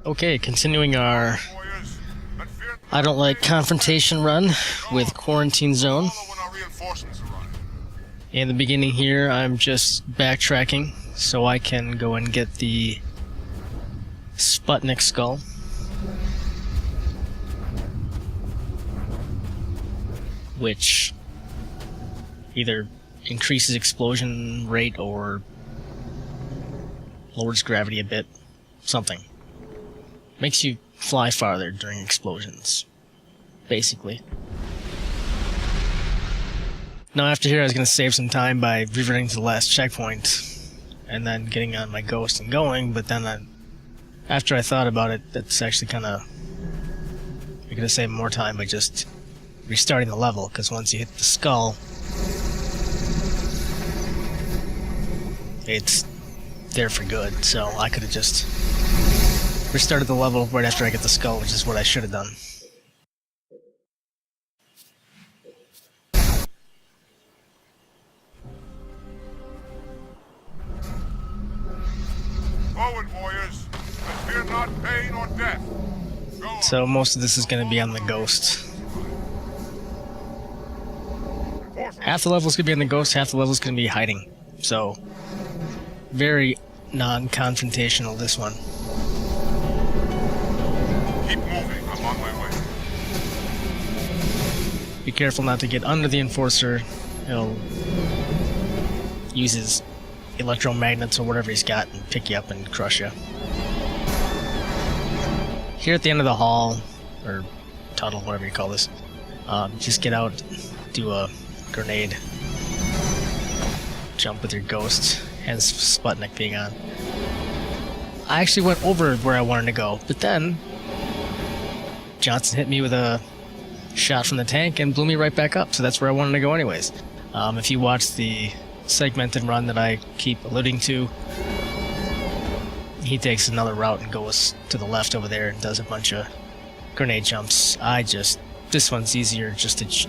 Okay, continuing our I don't like confrontation run with Quarantine Zone. In the beginning here, I'm just backtracking so I can go and get the Sputnik skull. Which either increases explosion rate or lowers gravity a bit. Something. Makes you fly farther during explosions. Basically. Now after here I was going to save some time by reverting to the last checkpoint and then getting on my ghost and going, but then after I thought about it, that's actually kind of... You're going to save more time by just restarting the level, because once you hit the skull, it's there for good, so I could have just restarted the level right after I get the skull, which is what I should have done. Forward, warriors, and fear not pain or death. So most of this is going to be on the ghost. Half the level's going to be on the ghost, half the level's going to be hiding. So, very non-confrontational, this one. Keep moving, I'm on my way. Be careful not to get under the Enforcer. He'll use his electromagnets or whatever he's got and pick you up and crush you. Here at the end of the hall, or tunnel, whatever you call this, just get out, do a grenade, jump with your ghost, hence Sputnik being on. I actually went over where I wanted to go, but then Johnson hit me with a shot from the tank and blew me right back up, so that's where I wanted to go anyways. If you watch the segmented run that I keep alluding to, he takes another route and goes to the left over there and does a bunch of grenade jumps. This one's easier just to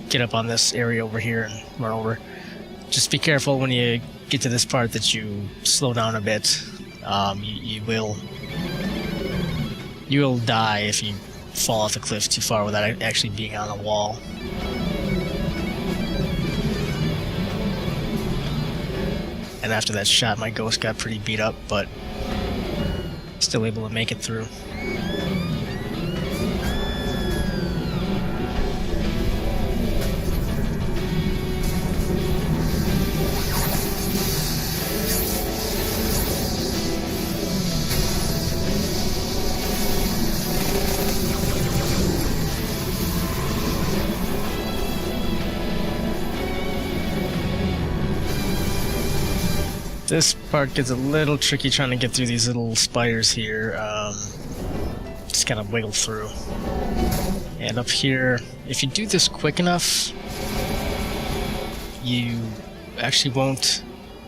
get up on this area over here and run over. Just be careful when you get to this part that you slow down a bit. You will die if you fall off the cliff too far without actually being on a wall. And after that shot, my ghost got pretty beat up, but still able to make it through. This part gets a little tricky trying to get through these little spiders here. Just kind of wiggle through. And up here, if you do this quick enough, you actually won't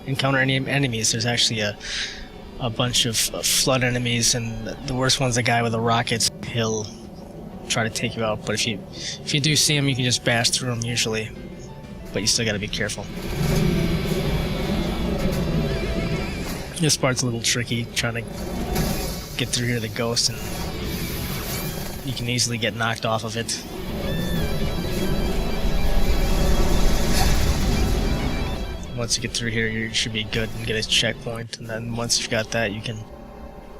encounter any enemies. There's actually a bunch of flood enemies, and the worst one's the guy with the rockets. He'll try to take you out, but if you do see him, you can just bash through him usually. But you still gotta be careful. This part's a little tricky, trying to get through here to the ghost, and you can easily get knocked off of it. Once you get through here, you should be good and get a checkpoint, and then once you've got that, you can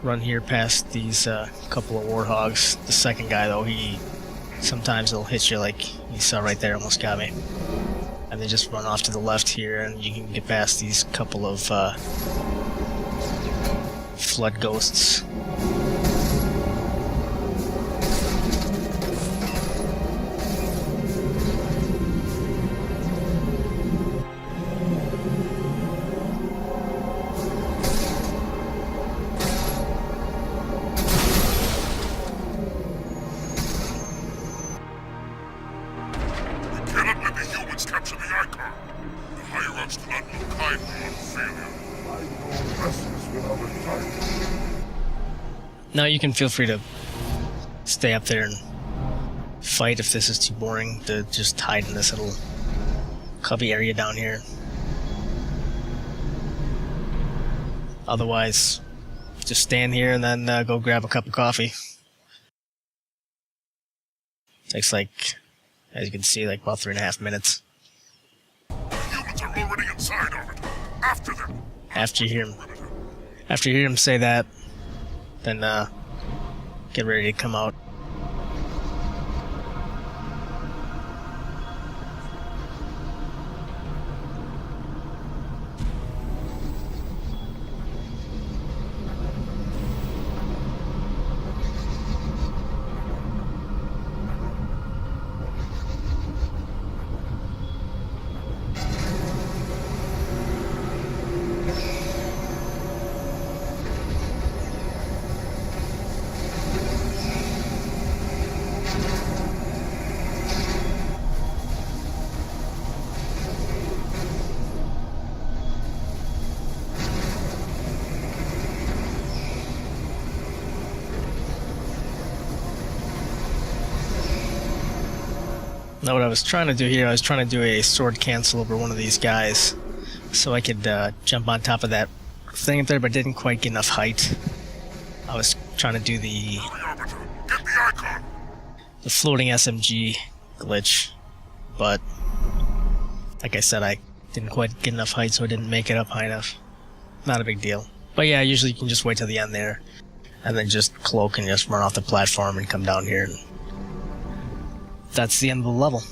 run here past these couple of warthogs. The second guy, though, sometimes he'll hit you like you saw right there, almost got me. And then just run off to the left here, and you can get past these couple of flood ghosts. Capture the icon. The higher-ups do not look kindly on failure. I know lessons without a title. Now you can feel free to stay up there and fight if this is too boring to just hide in this little cubby area down here. Otherwise, just stand here and then go grab a cup of coffee. Takes like, as you can see, like about 3.5 minutes. Humans are already inside of it. After them. After you hear him say that, then get ready to come out. Now what I was trying to do here, I was trying to do a sword cancel over one of these guys so I could jump on top of that thing there, but didn't quite get enough height. I was trying to do the floating SMG glitch, but like I said, I didn't quite get enough height, so I didn't make it up high enough. Not a big deal. But yeah, usually you can just wait till the end there, and then just cloak and just run off the platform and come down here. And that's the end of the level.